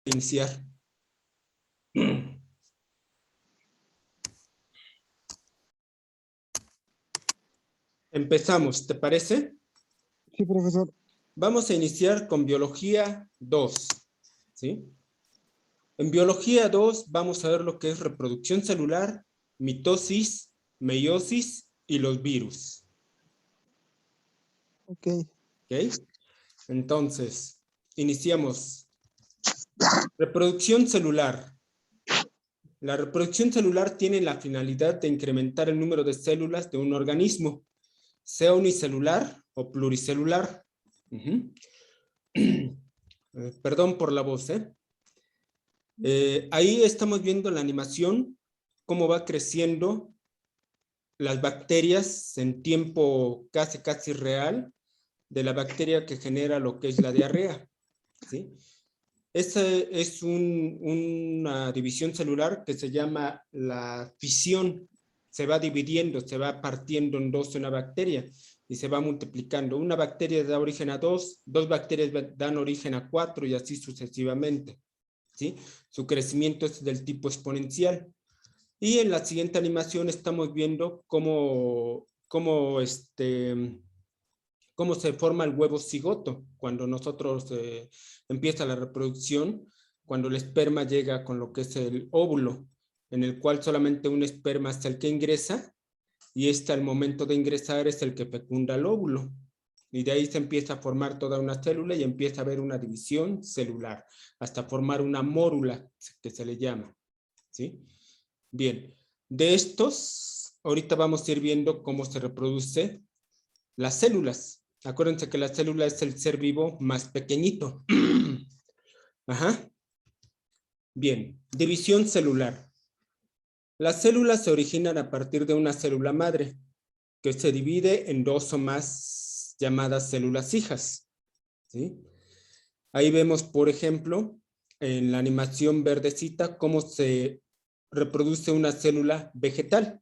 Iniciar. Empezamos, ¿te parece? Sí, profesor. Vamos a iniciar con biología 2, ¿sí? En biología 2 vamos a ver lo que es reproducción celular, mitosis, meiosis y los virus. Ok. ¿Ok? Entonces, iniciamos. Reproducción celular. La reproducción celular tiene la finalidad de incrementar el número de células de un organismo, sea unicelular o pluricelular. Perdón por la voz, ¿eh? Ahí estamos viendo la animación, cómo va creciendo las bacterias en tiempo casi real de la bacteria que genera lo que es la diarrea, ¿sí? Esa es una división celular que se llama la fisión. Se va dividiendo, se va partiendo en dos una bacteria y se va multiplicando. Una bacteria da origen a dos bacterias dan origen a 4 y así sucesivamente, ¿sí? Su crecimiento es del tipo exponencial. Y en la siguiente animación estamos viendo cómo se forma el huevo cigoto cuando nosotros empieza la reproducción, cuando el esperma llega con lo que es el óvulo, en el cual solamente un esperma es el que ingresa y al momento de ingresar es el que fecunda el óvulo. Y de ahí se empieza a formar toda una célula y empieza a haber una división celular, hasta formar una mórula, que se le llama, ¿sí? Bien, de estos, ahorita vamos a ir viendo cómo se reproduce las células. Acuérdense que la célula es el ser vivo más pequeñito. Ajá. Bien, división celular. Las células se originan a partir de una célula madre, que se divide en dos o más llamadas células hijas, ¿sí? Ahí vemos, por ejemplo, en la animación verdecita, cómo se reproduce una célula vegetal.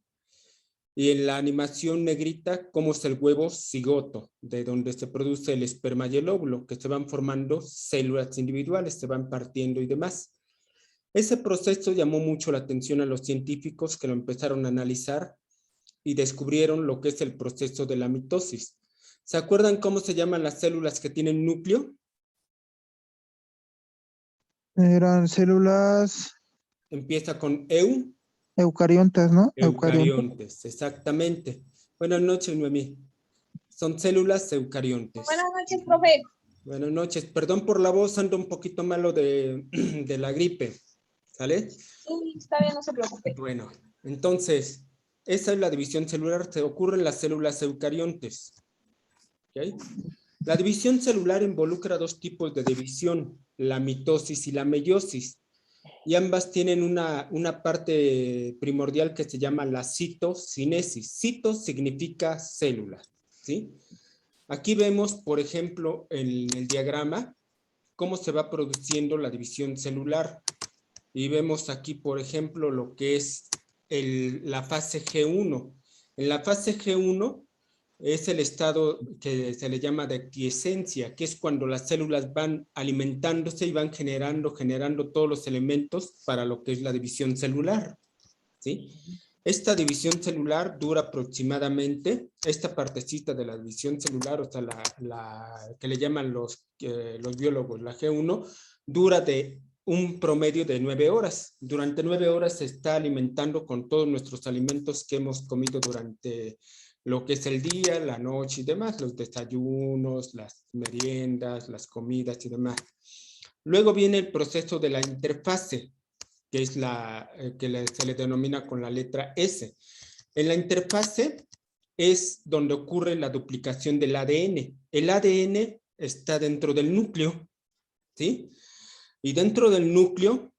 Y en la animación negrita, cómo es el huevo cigoto, de donde se produce el esperma y el óvulo, que se van formando células individuales, se van partiendo y demás. Ese proceso llamó mucho la atención a los científicos que lo empezaron a analizar y descubrieron lo que es el proceso de la mitosis. ¿Se acuerdan cómo se llaman las células que tienen núcleo? Eran células Empieza con eucariontes, ¿no? Eucariontes. eucariontes, exactamente. Buenas noches, Noemí. Son células eucariontes. Buenas noches, profe. Buenas noches. Perdón por la voz, ando un poquito malo de la gripe. ¿Sale? Sí, está bien, no se preocupe. Bueno, entonces, esa es la división celular. Se ocurre en las células eucariontes. ¿Okay? La división celular involucra dos tipos de división, la mitosis y la meiosis. Y ambas tienen una parte primordial que se llama la citocinesis. Cito significa célula, ¿sí? Aquí vemos, por ejemplo, en el diagrama, cómo se va produciendo la división celular. Y vemos aquí, por ejemplo, lo que es la fase G1. En la fase G1 es el estado que se le llama de quiescencia, que es cuando las células van alimentándose y van generando todos los elementos para lo que es la división celular, ¿sí? Esta división celular dura aproximadamente, esta partecita de la división celular, o sea, la que le llaman los biólogos, la G1, dura de un promedio de 9 horas. Durante 9 horas se está alimentando con todos nuestros alimentos que hemos comido durante lo que es el día, la noche y demás, los desayunos, las meriendas, las comidas y demás. Luego viene el proceso de la interfase, que es se le denomina con la letra S. En la interfase es donde ocurre la duplicación del ADN. El ADN está dentro del núcleo, ¿sí? Y dentro del núcleo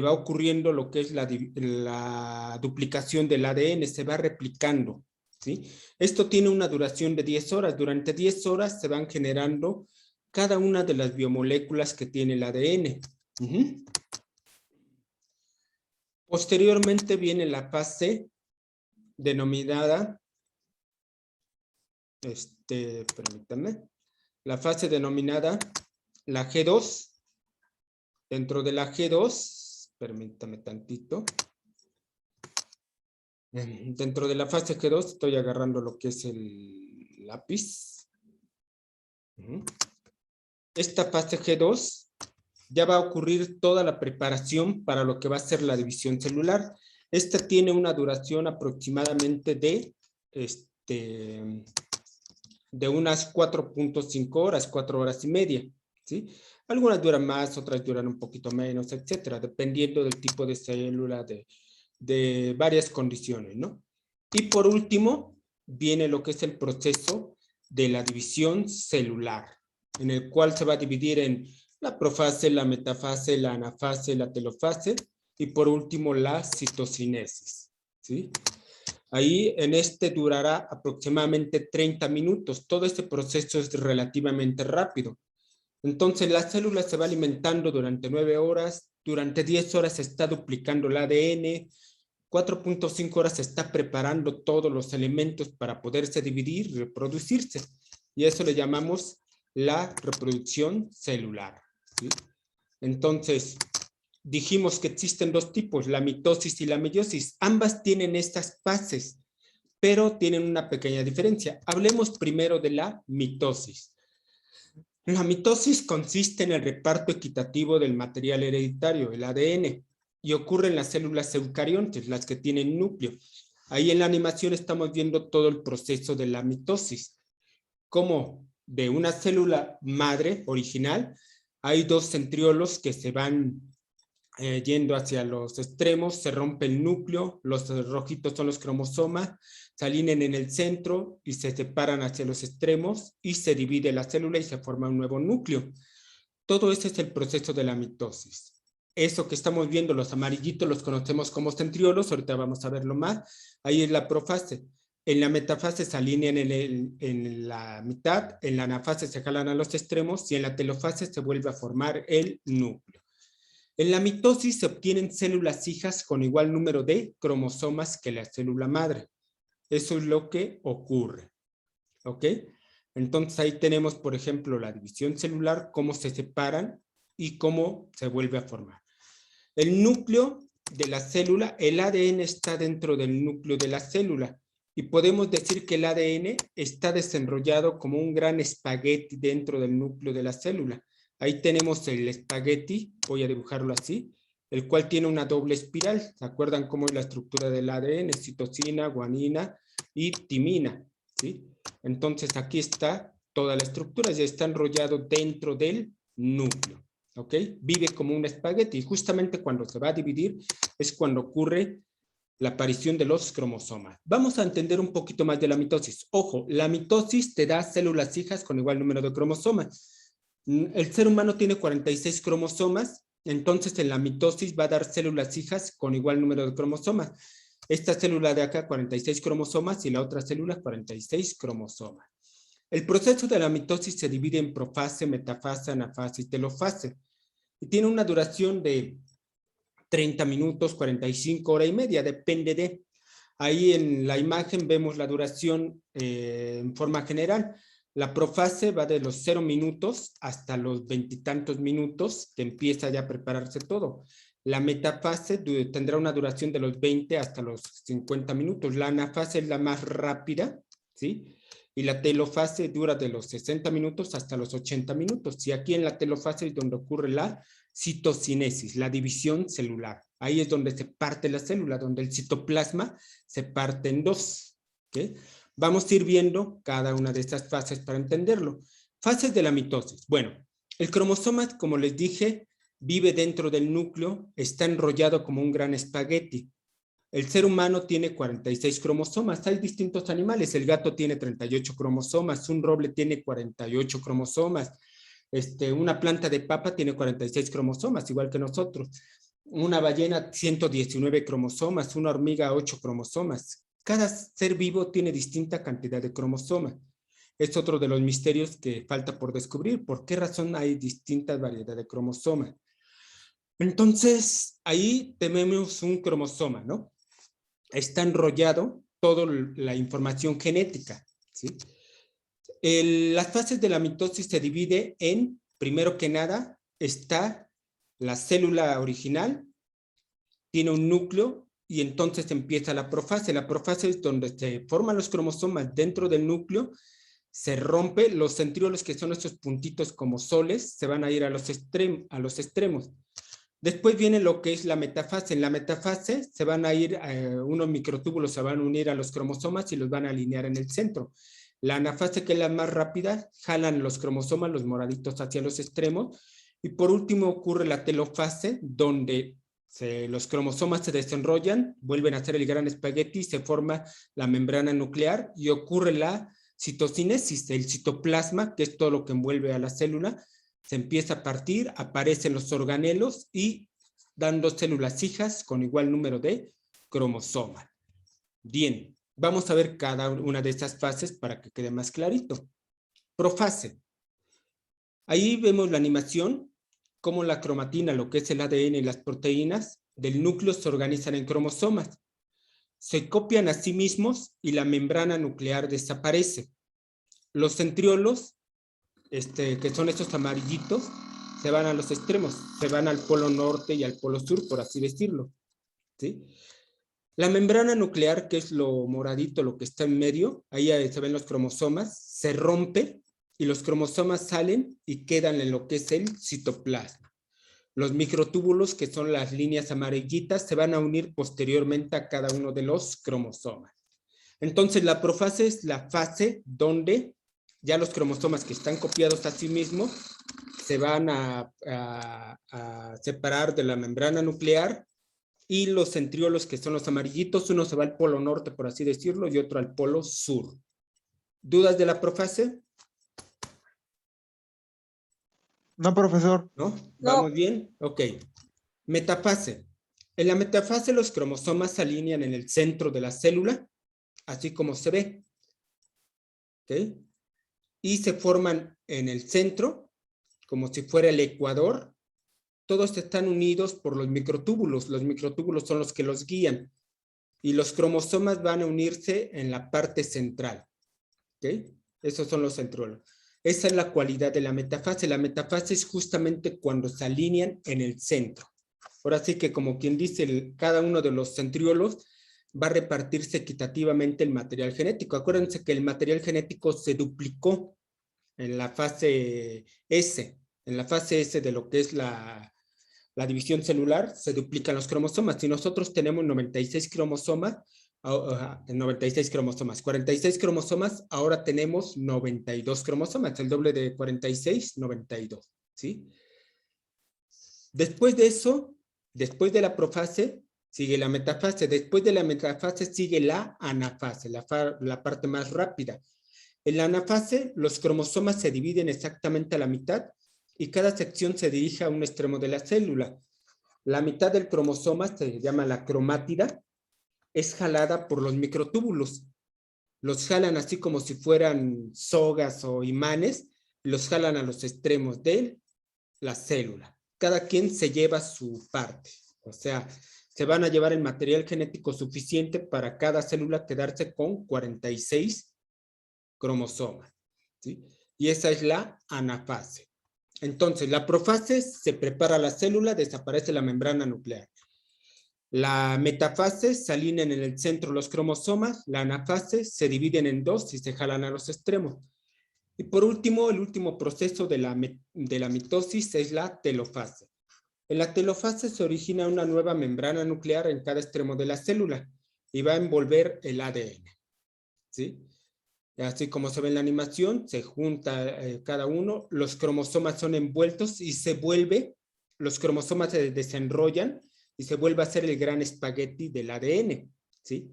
va ocurriendo lo que es la duplicación del ADN, se va replicando, ¿sí? Esto tiene una duración de 10 horas. Durante 10 horas se van generando cada una de las biomoléculas que tiene el ADN. Posteriormente viene la fase denominada, permítanme, la fase denominada la G2, dentro de la G2, permítame tantito. Dentro de la fase G2 estoy agarrando lo que es el lápiz. Esta fase G2 ya va a ocurrir toda la preparación para lo que va a ser la división celular. Esta tiene una duración aproximadamente de unas 4.5 horas, 4 horas y media, ¿sí? Algunas duran más, otras duran un poquito menos, etcétera, dependiendo del tipo de célula, de varias condiciones, ¿no? Y por último, viene lo que es el proceso de la división celular, en el cual se va a dividir en la profase, la metafase, la anafase, la telofase, y por último la citocinesis, ¿sí? Ahí en durará aproximadamente 30 minutos. Todo este proceso es relativamente rápido. Entonces la célula se va alimentando durante 9 horas, durante 10 horas se está duplicando el ADN, 4.5 horas se está preparando todos los elementos para poderse dividir y reproducirse. Y eso le llamamos la reproducción celular, ¿sí? Entonces, dijimos que existen dos tipos, la mitosis y la meiosis. Ambas tienen estas fases, pero tienen una pequeña diferencia. Hablemos primero de la mitosis. La mitosis consiste en el reparto equitativo del material hereditario, el ADN, y ocurre en las células eucariontes, las que tienen núcleo. Ahí en la animación estamos viendo todo el proceso de la mitosis. Como de una célula madre original, hay dos centriolos que se van yendo hacia los extremos, se rompe el núcleo, los rojitos son los cromosomas, se alinean en el centro y se separan hacia los extremos y se divide la célula y se forma un nuevo núcleo. Todo ese es el proceso de la mitosis. Eso que estamos viendo, los amarillitos, los conocemos como centriolos, ahorita vamos a verlo más. Ahí es la profase. En la metafase se alinean en la mitad, en la anafase se jalan a los extremos y en la telofase se vuelve a formar el núcleo. En la mitosis se obtienen células hijas con igual número de cromosomas que la célula madre. Eso es lo que ocurre. ¿Ok? Entonces ahí tenemos, por ejemplo, la división celular, cómo se separan y cómo se vuelve a formar. El núcleo de la célula, el ADN está dentro del núcleo de la célula y podemos decir que el ADN está desenrollado como un gran espagueti dentro del núcleo de la célula. Ahí tenemos el espagueti, voy a dibujarlo así, el cual tiene una doble espiral. ¿Se acuerdan cómo es la estructura del ADN? Citosina, guanina y timina, ¿sí? Entonces aquí está toda la estructura, ya está enrollado dentro del núcleo, ¿ok? Vive como un espagueti y justamente cuando se va a dividir es cuando ocurre la aparición de los cromosomas. Vamos a entender un poquito más de la mitosis. Ojo, la mitosis te da células hijas con igual número de cromosomas. El ser humano tiene 46 cromosomas, entonces en la mitosis va a dar células hijas con igual número de cromosomas. Esta célula de acá, 46 cromosomas, y la otra célula, 46 cromosomas. El proceso de la mitosis se divide en profase, metafase, anafase y telofase. Y tiene una duración de 30 minutos, 45, hora y media, depende de. Ahí en la imagen vemos la duración en forma general. La profase va de los 0 minutos hasta los 20 y tantos minutos, que empieza ya a prepararse todo. La metafase tendrá una duración de los 20 hasta los 50 minutos. La anafase es la más rápida, ¿sí? Y la telofase dura de los 60 minutos hasta los 80 minutos. Y aquí en la telofase es donde ocurre la citocinesis, la división celular. Ahí es donde se parte la célula, donde el citoplasma se parte en dos, ¿okay? Vamos a ir viendo cada una de estas fases para entenderlo. Fases de la mitosis. Bueno, el cromosoma, como les dije, vive dentro del núcleo, está enrollado como un gran espagueti. El ser humano tiene 46 cromosomas. Hay distintos animales. El gato tiene 38 cromosomas. Un roble tiene 48 cromosomas. Una planta de papa tiene 46 cromosomas, igual que nosotros. Una ballena, 119 cromosomas. Una hormiga, 8 cromosomas. Cada ser vivo tiene distinta cantidad de cromosomas. Es otro de los misterios que falta por descubrir. ¿Por qué razón hay distintas variedades de cromosomas? Entonces, ahí tenemos un cromosoma, ¿no? Está enrollado toda la información genética, ¿sí? Las fases de la mitosis se divide en, primero que nada, está La célula original tiene un núcleo y entonces empieza la profase. La profase es donde se forman los cromosomas dentro del núcleo, se rompe, los centriolos, que son estos puntitos como soles, se van a ir a los extremos. Después viene lo que es la metafase. En la metafase se van a ir, unos microtúbulos se van a unir a los cromosomas y los van a alinear en el centro. La anafase, que es la más rápida, jalan los cromosomas, los moraditos, hacia los extremos. Y por último ocurre la telofase, donde los cromosomas se desenrollan, vuelven a hacer el gran espagueti, se forma la membrana nuclear y ocurre la citocinesis, el citoplasma, que es todo lo que envuelve a la célula, se empieza a partir, aparecen los organelos y dan 2 células hijas con igual número de cromosomas. Bien, vamos a ver cada una de estas fases para que quede más clarito. Profase. Ahí vemos la animación, cómo la cromatina, lo que es el ADN y las proteínas del núcleo se organizan en cromosomas. Se copian a sí mismos y la membrana nuclear desaparece. Los centriolos, que son estos amarillitos, se van a los extremos, se van al polo norte y al polo sur, por así decirlo, ¿sí? La membrana nuclear, que es lo moradito, lo que está en medio, ahí se ven los cromosomas, se rompe y los cromosomas salen y quedan en lo que es el citoplasma. Los microtúbulos, que son las líneas amarillitas, se van a unir posteriormente a cada uno de los cromosomas. Entonces, la profase es la fase donde ya los cromosomas que están copiados a sí mismos se van a separar de la membrana nuclear y los centriolos, que son los amarillitos, uno se va al polo norte, por así decirlo, y otro al polo sur. ¿Dudas de la profase? No, profesor. ¿No? No. ¿Vamos bien? Ok. Metafase. En la metafase los cromosomas se alinean en el centro de la célula, así como se ve. ¿Ok? Y se forman en el centro, como si fuera el ecuador. Todos están unidos por los microtúbulos. Los microtúbulos son los que los guían. Y los cromosomas van a unirse en la parte central. ¿Ok? Esos son los centriolos. Esa es la cualidad de la metafase. La metafase es justamente cuando se alinean en el centro. Ahora sí que, como quien dice, cada uno de los centriolos va a repartirse equitativamente el material genético. Acuérdense que el material genético se duplicó en la fase S. En la fase S de lo que es la división celular, se duplican los cromosomas. Si nosotros tenemos 96 cromosomas, 96 cromosomas, 46 cromosomas, ahora tenemos 92 cromosomas, el doble de 46, 92, ¿sí? Después de eso, después de la profase, sigue la metafase. Después de la metafase sigue la anafase, la parte más rápida. En la anafase, los cromosomas se dividen exactamente a la mitad y cada sección se dirige a un extremo de la célula. La mitad del cromosoma se llama la cromátida, es jalada por los microtúbulos. Los jalan así como si fueran sogas o imanes, los jalan a los extremos de la célula. Cada quien se lleva su parte, o sea, se van a llevar el material genético suficiente para cada célula quedarse con 46 cromosomas, ¿sí? Y esa es la anafase. Entonces, la profase se prepara la célula, desaparece la membrana nuclear. La metafase se alinean en el centro los cromosomas, la anafase se dividen en 2 y se jalan a los extremos. Y por último, el último proceso de la mitosis es la telofase. En la telofase se origina una nueva membrana nuclear en cada extremo de la célula y va a envolver el ADN, ¿sí? Así como se ve en la animación, se junta cada uno, los cromosomas son envueltos y los cromosomas se desenrollan y se vuelve a hacer el gran espagueti del ADN, ¿sí?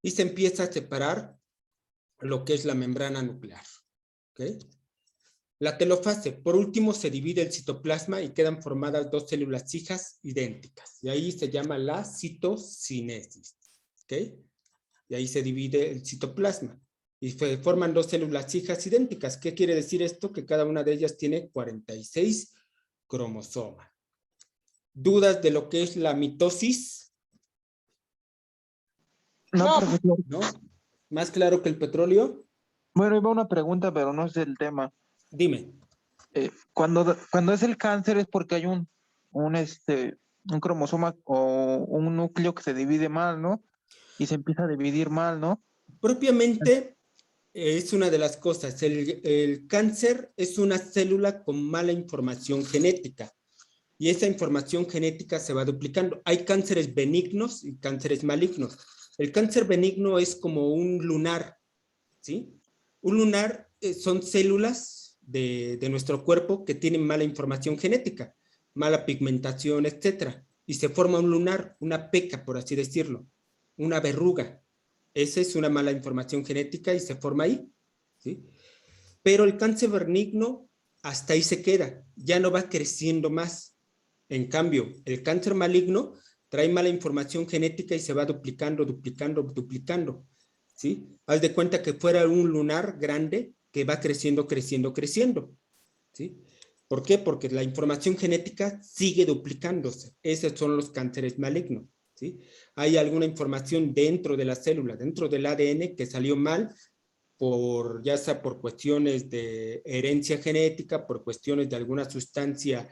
Y se empieza a separar lo que es la membrana nuclear, ¿ok? La telofase, por último, se divide el citoplasma y quedan formadas 2 células hijas idénticas. Y ahí se llama la citocinesis, ¿ok? Y ahí se divide el citoplasma. Y se forman 2 células hijas idénticas. ¿Qué quiere decir esto? Que cada una de ellas tiene 46 cromosomas. ¿Dudas de lo que es la mitosis? No, profesor. ¿No? ¿Más claro que el petróleo? Bueno, iba una pregunta, pero no es el tema. Dime. Cuando es el cáncer es porque hay un un cromosoma o un núcleo que se divide mal, ¿no? Y se empieza a dividir mal, ¿no? Propiamente es una de las cosas. El cáncer es una célula con mala información genética y esa información genética se va duplicando. Hay cánceres benignos y cánceres malignos. El cáncer benigno es como un lunar, ¿sí? Un lunar son células de nuestro cuerpo que tienen mala información genética, mala pigmentación, etcétera, y se forma un lunar, una peca, por así decirlo, una verruga. Esa es una mala información genética y se forma ahí, ¿sí? Pero el cáncer benigno hasta ahí se queda, ya no va creciendo más. En cambio, el cáncer maligno trae mala información genética y se va duplicando, duplicando, duplicando, ¿sí? Haz de cuenta que fuera un lunar grande que va creciendo, creciendo, creciendo, ¿sí? ¿Por qué? Porque la información genética sigue duplicándose. Esos son los cánceres malignos, ¿sí? Hay alguna información dentro de la célula, dentro del ADN que salió mal, ya sea por cuestiones de herencia genética, por cuestiones de alguna sustancia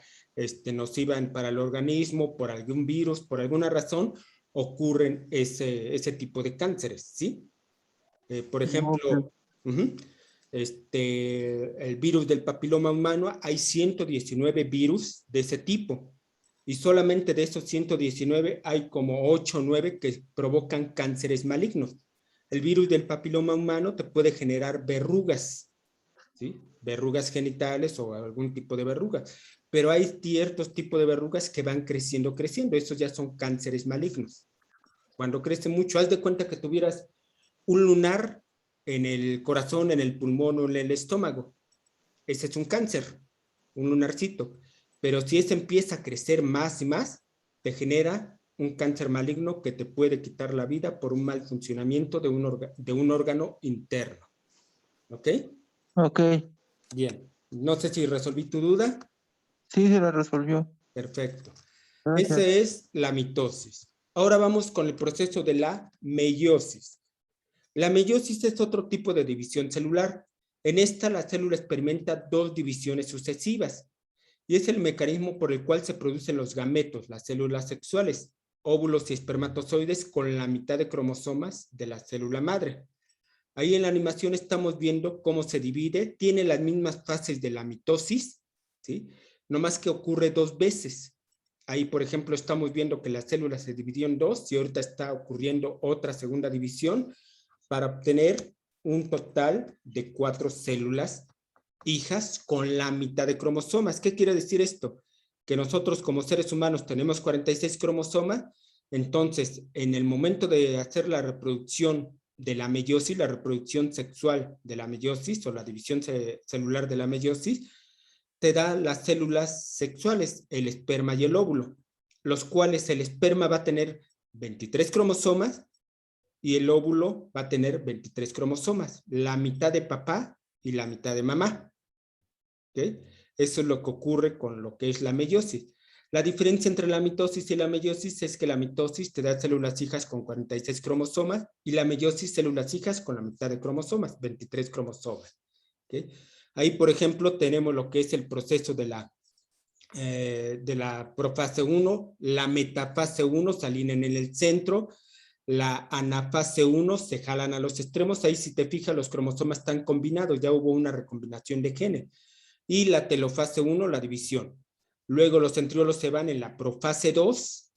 nociva para el organismo, por algún virus, por alguna razón, ocurren ese tipo de cánceres, ¿sí? Por Ok. ejemplo, el virus del papiloma humano, hay 119 virus de ese tipo, y solamente de esos 119 hay como 8 o 9 que provocan cánceres malignos. El virus del papiloma humano te puede generar verrugas, ¿sí? Verrugas genitales o algún tipo de verrugas, pero hay ciertos tipos de verrugas que van creciendo, creciendo, esos ya son cánceres malignos. Cuando crece mucho, haz de cuenta que tuvieras un lunar en el corazón, en el pulmón o en el estómago. Ese es un cáncer, un lunarcito. Pero si ese empieza a crecer más y más, te genera un cáncer maligno que te puede quitar la vida por un mal funcionamiento de un órgano interno. ¿Ok? Ok. Bien. No sé si resolví tu duda. Sí, se la resolvió. Perfecto. Esa Gracias. es la mitosis. Ahora vamos con el proceso de la meiosis. La meiosis es otro tipo de división celular. En esta, la célula experimenta dos divisiones sucesivas y es el mecanismo por el cual se producen los gametos, las células sexuales, óvulos y espermatozoides con la mitad de cromosomas de la célula madre. Ahí en la animación estamos viendo cómo se divide, tiene las mismas fases de la mitosis, ¿sí? No más que ocurre dos veces. Ahí, por ejemplo, estamos viendo que la célula se dividió en dos y ahorita está ocurriendo otra segunda división para obtener un total de 4 células hijas con la mitad de cromosomas. ¿Qué quiere decir esto? Que nosotros como seres humanos tenemos 46 cromosomas, entonces en el momento de hacer la reproducción de la meiosis, la reproducción sexual de la meiosis o la división celular de la meiosis, te da las células sexuales, el esperma y el óvulo, los cuales el esperma va a tener 23 cromosomas y el óvulo va a tener 23 cromosomas, la mitad de papá y la mitad de mamá. ¿Okay? Eso es lo que ocurre con lo que es la meiosis. La diferencia entre la mitosis y la meiosis es que la mitosis te da células hijas con 46 cromosomas y la meiosis células hijas con la mitad de cromosomas, 23 cromosomas. ¿Okay? Ahí, por ejemplo, tenemos lo que es el proceso de la profase 1, la metafase 1 se alinean en el centro, la anafase 1 se jalan a los extremos, ahí si te fijas los cromosomas están combinados, ya hubo una recombinación de genes, y la telofase 1, la división. Luego los centriolos se van en la profase 2,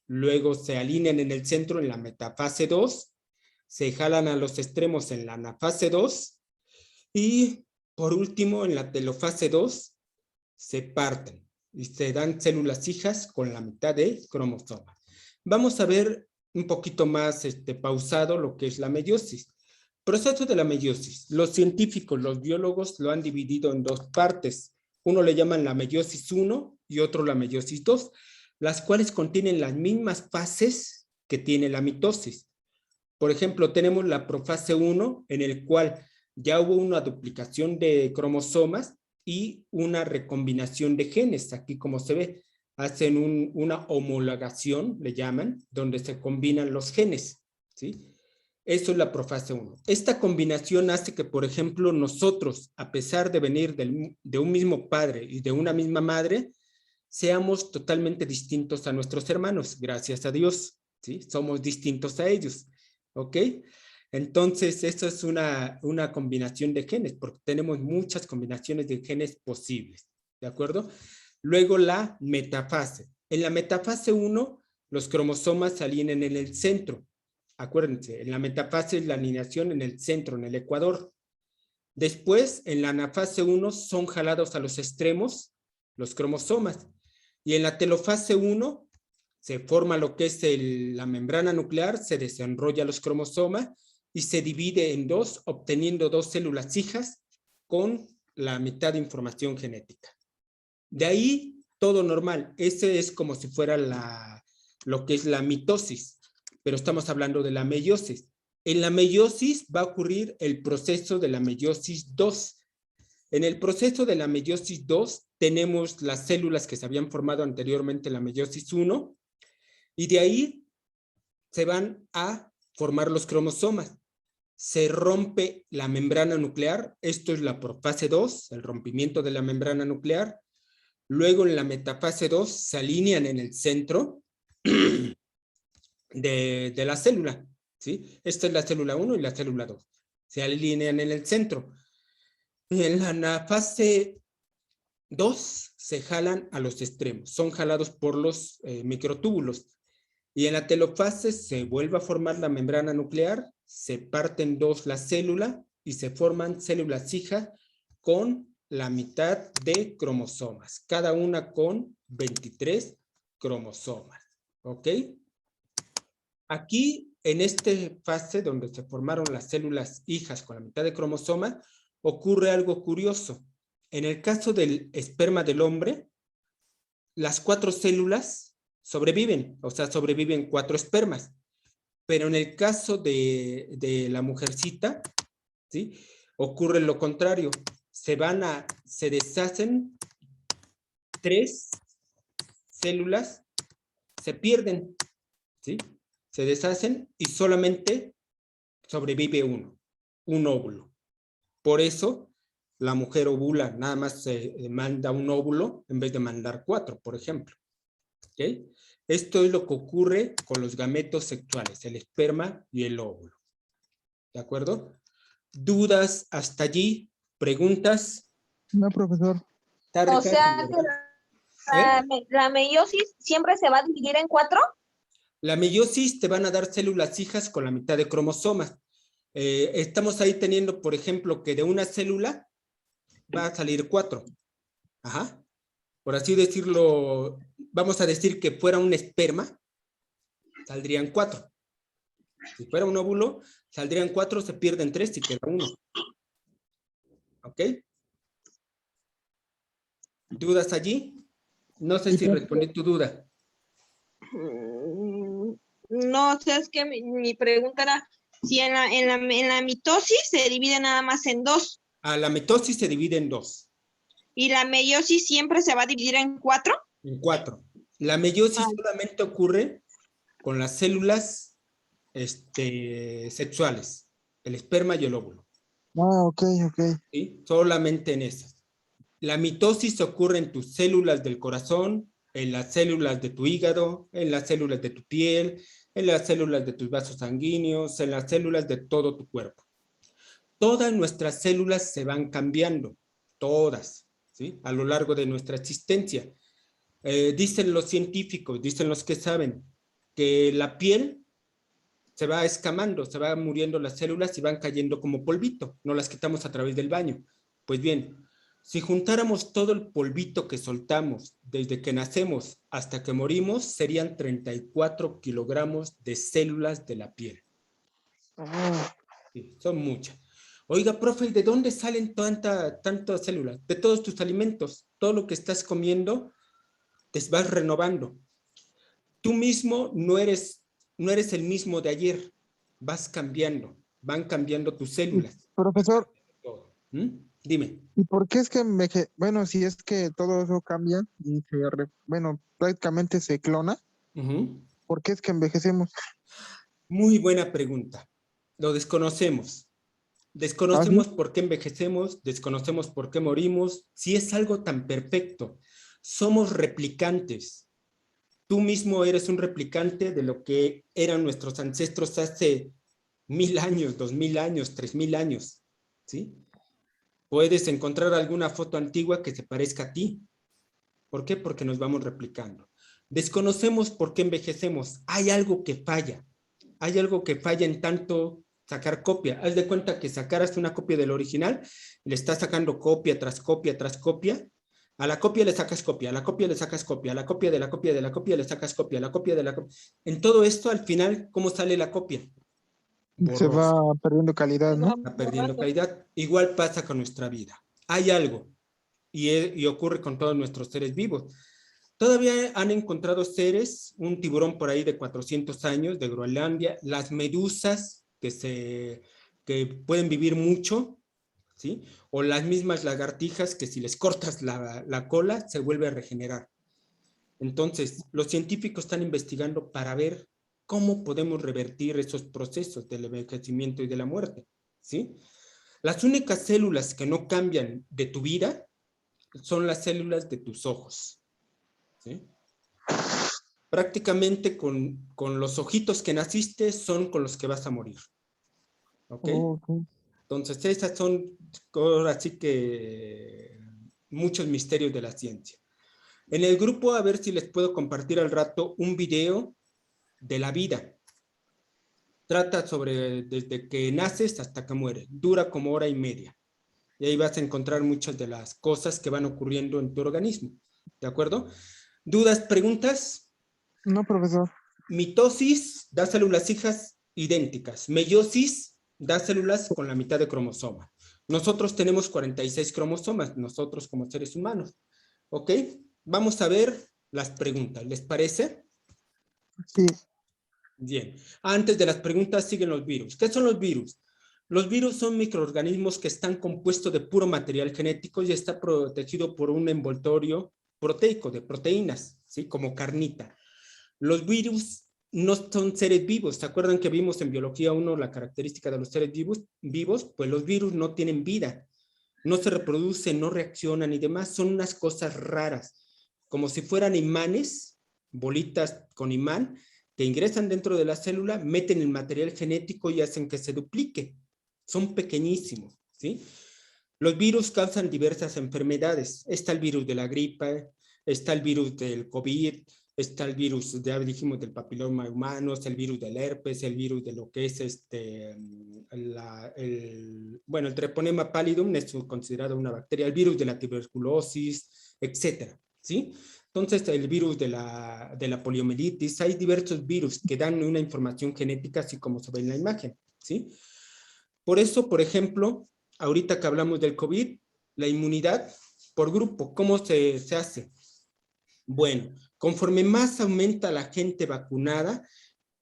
luego se alinean en el centro en la metafase 2, se jalan a los extremos en la anafase 2 y por último en la telofase 2 se parten y se dan células hijas con la mitad de cromosoma. Vamos a ver un poquito más pausado lo que es la meiosis. Proceso de la meiosis. Los científicos, los biólogos lo han dividido en dos partes. Uno le llaman la meiosis 1 y otro la meiosis 2, las cuales contienen las mismas fases que tiene la mitosis. Por ejemplo, tenemos la profase 1 en el cual ya hubo una duplicación de cromosomas y una recombinación de genes. Aquí como se ve, hacen una homologación, le llaman, donde se combinan los genes, ¿sí? Eso es la profase 1. Esta combinación hace que, por ejemplo, nosotros, a pesar de venir de un mismo padre y de una misma madre, seamos totalmente distintos a nuestros hermanos, gracias a Dios, ¿sí? Somos distintos a ellos, ¿ok? Entonces, eso es una combinación de genes, porque tenemos muchas combinaciones de genes posibles, ¿de acuerdo? Luego la metafase. En la metafase 1, los cromosomas se alinean en el centro. Acuérdense, en la metafase es la alineación en el centro, en el ecuador. Después, en la anafase 1, son jalados a los extremos los cromosomas. Y en la telofase 1, se forma lo que es la membrana nuclear, se desenrolla los cromosomas y se divide en dos, obteniendo dos células hijas con la mitad de información genética. De ahí, todo normal. Ese es como si fuera lo que es la mitosis, pero estamos hablando de la meiosis. En la meiosis va a ocurrir el proceso de la meiosis 2. En el proceso de la meiosis 2 tenemos las células que se habían formado anteriormente en la meiosis 1 y de ahí se van a formar los cromosomas. Se rompe la membrana nuclear, esto es la profase 2, el rompimiento de la membrana nuclear. Luego en la metafase 2 se alinean en el centro de la célula, ¿sí? Esta es la célula 1 y la célula 2. Se alinean en el centro. En la fase 2 se jalan a los extremos, son jalados por los microtúbulos. Y en la telofase se vuelve a formar la membrana nuclear, se parte en dos la célula y se forman células hijas con la mitad de cromosomas, cada una con 23 cromosomas, ¿ok? Aquí, en esta fase donde se formaron las células hijas con la mitad de cromosoma, ocurre algo curioso. En el caso del esperma del hombre, las 4 células sobreviven, o sea, sobreviven 4 espermas. Pero en el caso de la mujercita, ¿sí? Ocurre lo contrario. Se deshacen 3 células, se pierden, ¿sí? Se deshacen y solamente sobrevive un óvulo. Por eso, la mujer ovula, nada más se manda un óvulo en vez de mandar 4, por ejemplo. ¿Okay? Esto es lo que ocurre con los gametos sexuales, el esperma y el óvulo. ¿De acuerdo? ¿Dudas hasta allí? ¿Preguntas? No, profesor. O sea que la meiosis siempre se va a dividir en 4. La meiosis te van a dar células hijas con la mitad de cromosomas. Estamos ahí teniendo, por ejemplo, que de una célula va a salir 4. Ajá. Por así decirlo, vamos a decir que fuera un esperma, saldrían 4. Si fuera un óvulo, saldrían 4, se pierden 3 y queda 1. ¿Ok? ¿Dudas allí? No sé si respondí tu duda. No, o sea, es que mi pregunta era si en la mitosis se divide nada más en 2 La mitosis se divide en 2. y la meiosis siempre se va a dividir en 4. En 4. La meiosis solamente ocurre con las células sexuales, el esperma y el óvulo. Ok. ¿Sí? Solamente en esas. La mitosis ocurre en tus células del corazón, en las células de tu hígado, en las células de tu piel, en las células de tus vasos sanguíneos, en las células de todo tu cuerpo. Todas nuestras células se van cambiando, todas, ¿sí? A lo largo de nuestra existencia. Dicen los científicos, dicen los que saben, que la piel se va escamando, se van muriendo las células y van cayendo como polvito, no las quitamos a través del baño. Pues bien, si juntáramos todo el polvito que soltamos desde que nacemos hasta que morimos, serían 34 kilogramos de células de la piel. Sí, son muchas. Oiga, profe, ¿de dónde salen tantas células? De todos tus alimentos, todo lo que estás comiendo, te vas renovando. Tú mismo no eres el mismo de ayer, vas cambiando, van cambiando tus células. Profesor. Dime. ¿Y por qué es que bueno, si es que todo eso cambia y prácticamente se clona, ¿por qué es que envejecemos? Muy buena pregunta. Lo desconocemos. Desconocemos por qué envejecemos, desconocemos por qué morimos, si es algo tan perfecto. Somos replicantes. Tú mismo eres un replicante de lo que eran nuestros ancestros hace 1000 años, 2000 años, 3000 años, ¿sí? Puedes encontrar alguna foto antigua que se parezca a ti. ¿Por qué? Porque nos vamos replicando. Desconocemos por qué envejecemos. Hay algo que falla. Hay algo que falla en tanto sacar copia. Haz de cuenta que sacaras una copia del original, le estás sacando copia tras copia tras copia. A la copia le sacas copia, a la copia le sacas copia, a la copia de la copia de la copia le sacas copia, a la copia de la copia. En todo esto, al final, ¿cómo sale la copia? Se Borrosa. va perdiendo calidad, ¿no? Está perdiendo calidad. Igual pasa con nuestra vida. Hay algo y ocurre con todos nuestros seres vivos. Todavía han encontrado seres, un tiburón por ahí de 400 años de Groenlandia, las medusas que pueden vivir mucho, ¿sí? O las mismas lagartijas que si les cortas la cola se vuelve a regenerar. Entonces, los científicos están investigando para ver cómo podemos revertir esos procesos del envejecimiento y de la muerte, ¿sí? Las únicas células que no cambian de tu vida son las células de tus ojos, ¿sí? Prácticamente con los ojitos que naciste son con los que vas a morir, ¿ok? Okay. Entonces, esas son ahora sí que muchos misterios de la ciencia. En el grupo, a ver si les puedo compartir al rato un video de la vida. Trata sobre desde que naces hasta que mueres. Dura como 1 hora y media. Y ahí vas a encontrar muchas de las cosas que van ocurriendo en tu organismo. ¿De acuerdo? ¿Dudas, preguntas? No, profesor. Mitosis da células hijas idénticas. Meiosis da células con la mitad de cromosoma. Nosotros tenemos 46 cromosomas, nosotros como seres humanos. ¿Ok? Vamos a ver las preguntas. ¿Les parece? Sí. Bien. Antes de las preguntas siguen los virus. ¿Qué son los virus? Los virus son microorganismos que están compuestos de puro material genético y está protegido por un envoltorio proteico de proteínas, ¿sí? Como carnita. Los virus no son seres vivos. ¿Se acuerdan que vimos en biología 1 la característica de los seres vivos? Pues los virus no tienen vida. No se reproducen, no reaccionan y demás. Son unas cosas raras. Como si fueran imanes, bolitas con imán, que ingresan dentro de la célula, meten el material genético y hacen que se duplique. Son pequeñísimos, ¿sí? Los virus causan diversas enfermedades. Está el virus de la gripe, está el virus del COVID, está el virus, ya dijimos, del papiloma humano, el virus del herpes, el virus de lo que es el treponema pallidum es considerado una bacteria, el virus de la tuberculosis, etcétera, ¿sí? Entonces, el virus de la poliomielitis, hay diversos virus que dan una información genética, así como se ve en la imagen, ¿sí? Por eso, por ejemplo, ahorita que hablamos del COVID, la inmunidad por grupo, ¿cómo se hace? Bueno, conforme más aumenta la gente vacunada,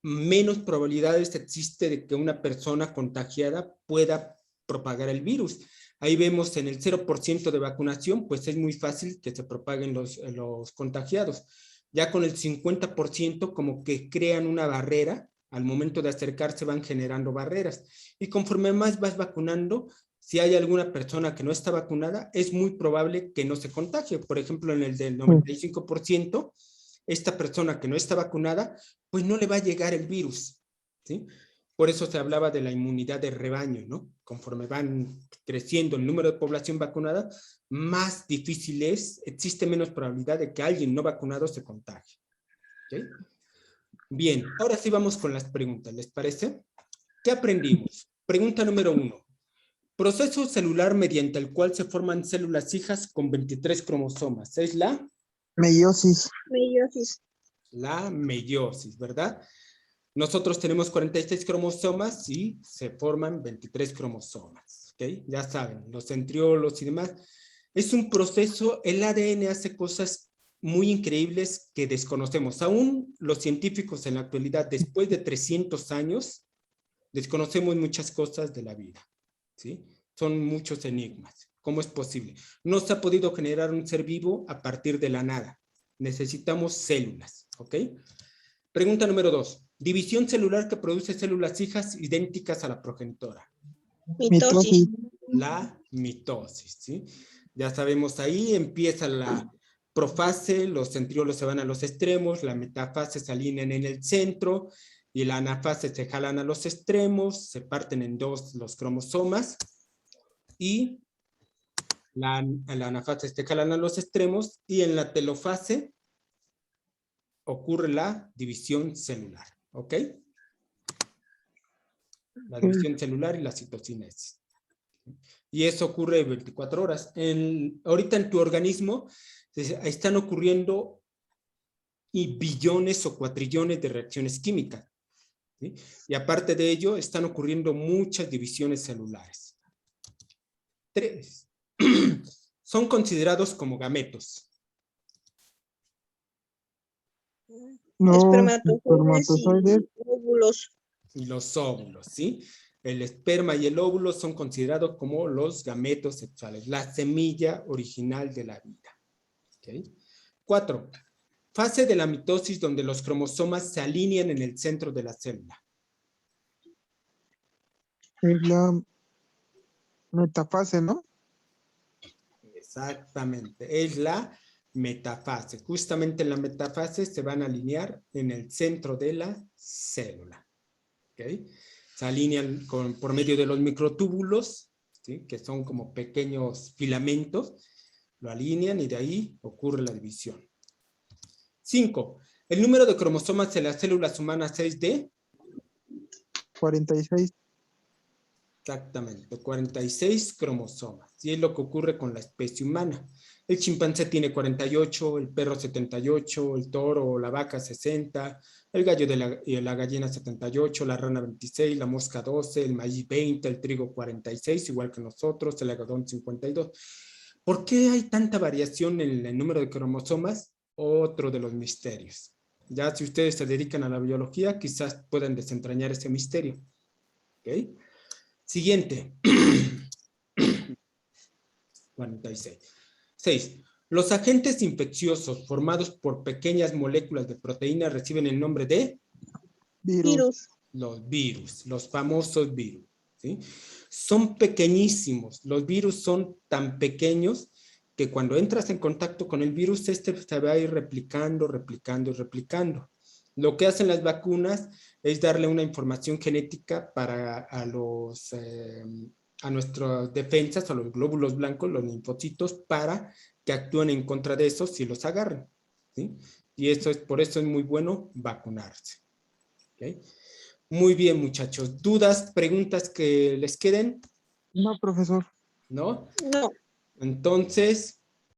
menos probabilidades existe de que una persona contagiada pueda propagar el virus. Ahí vemos en el 0% de vacunación, pues es muy fácil que se propaguen los contagiados. Ya con el 50% como que crean una barrera, al momento de acercarse van generando barreras. Y conforme más vas vacunando, si hay alguna persona que no está vacunada, es muy probable que no se contagie. Por ejemplo, en el del 95%, esta persona que no está vacunada, pues no le va a llegar el virus, ¿sí? Por eso se hablaba de la inmunidad de rebaño, ¿no? Conforme van creciendo el número de población vacunada, más difícil existe menos probabilidad de que alguien no vacunado se contagie. ¿Okay? Bien, ahora sí vamos con las preguntas, ¿les parece? ¿Qué aprendimos? Pregunta número 1. Proceso celular mediante el cual se forman células hijas con 23 cromosomas. ¿Es la? Meiosis. Meiosis. La meiosis, ¿verdad? Nosotros tenemos 46 cromosomas y se forman 23 cromosomas, ¿ok? Ya saben, los centriolos y demás. Es un proceso, el ADN hace cosas muy increíbles que desconocemos. Aún los científicos en la actualidad, después de 300 años, desconocemos muchas cosas de la vida, ¿sí? Son muchos enigmas. ¿Cómo es posible? No se ha podido generar un ser vivo a partir de la nada. Necesitamos células, ¿ok? Pregunta número 2. División celular que produce células hijas idénticas a la progenitora. Mitosis. La mitosis, ¿sí? Ya sabemos, ahí empieza profase, los centriolos se van a los extremos, la metafase se alinean en el centro y la anafase se jalan a los extremos, se parten en dos los cromosomas y la anafase se jalan a los extremos y en la telofase ocurre la división celular, ¿ok? La división celular y la citocinesis. Y eso ocurre 24 horas. Ahorita en tu organismo están ocurriendo y billones o cuatrillones de reacciones químicas, ¿sí? Y aparte de ello, están ocurriendo muchas divisiones celulares. 3. Son considerados como gametos. No, espermatozoides y óvulos. Y los óvulos, ¿sí? El esperma y el óvulo son considerados como los gametos sexuales, la semilla original de la vida. ¿Okay? 4. Fase de la mitosis donde los cromosomas se alinean en el centro de la célula. Es la metafase, ¿no? Exactamente, es la metafase. Justamente en la metafase se van a alinear en el centro de la célula. ¿Okay? Se alinean por medio de los microtúbulos, ¿sí? Que son como pequeños filamentos, lo alinean y de ahí ocurre la división. 5. El número de cromosomas en las células humanas es de 46. exactamente 46 cromosomas. Y es lo que ocurre con la especie humana. El chimpancé tiene 48, el perro 78, el toro o la vaca 60, el gallo y la gallina 78, la rana 26, la mosca 12, el maíz 20, el trigo 46, igual que nosotros, el algodón 52. ¿Por qué hay tanta variación en el número de cromosomas? Otro de los misterios. Ya si ustedes se dedican a la biología, quizás puedan desentrañar ese misterio. ¿Ok? Siguiente. 46. 6. Los agentes infecciosos formados por pequeñas moléculas de proteína reciben el nombre de Virus. los virus, los famosos virus, ¿sí? Son pequeñísimos. Los virus son tan pequeños que cuando entras en contacto con el virus, este se va a ir replicando, replicando y replicando. Lo que hacen las vacunas es darle una información genética a nuestras defensas, a los glóbulos blancos, los linfocitos, para que actúen en contra de esos si los agarran, ¿sí? Y por eso es muy bueno vacunarse. ¿Okay? Muy bien, muchachos. ¿Dudas, preguntas que les queden? No, profesor. ¿No? No. Entonces,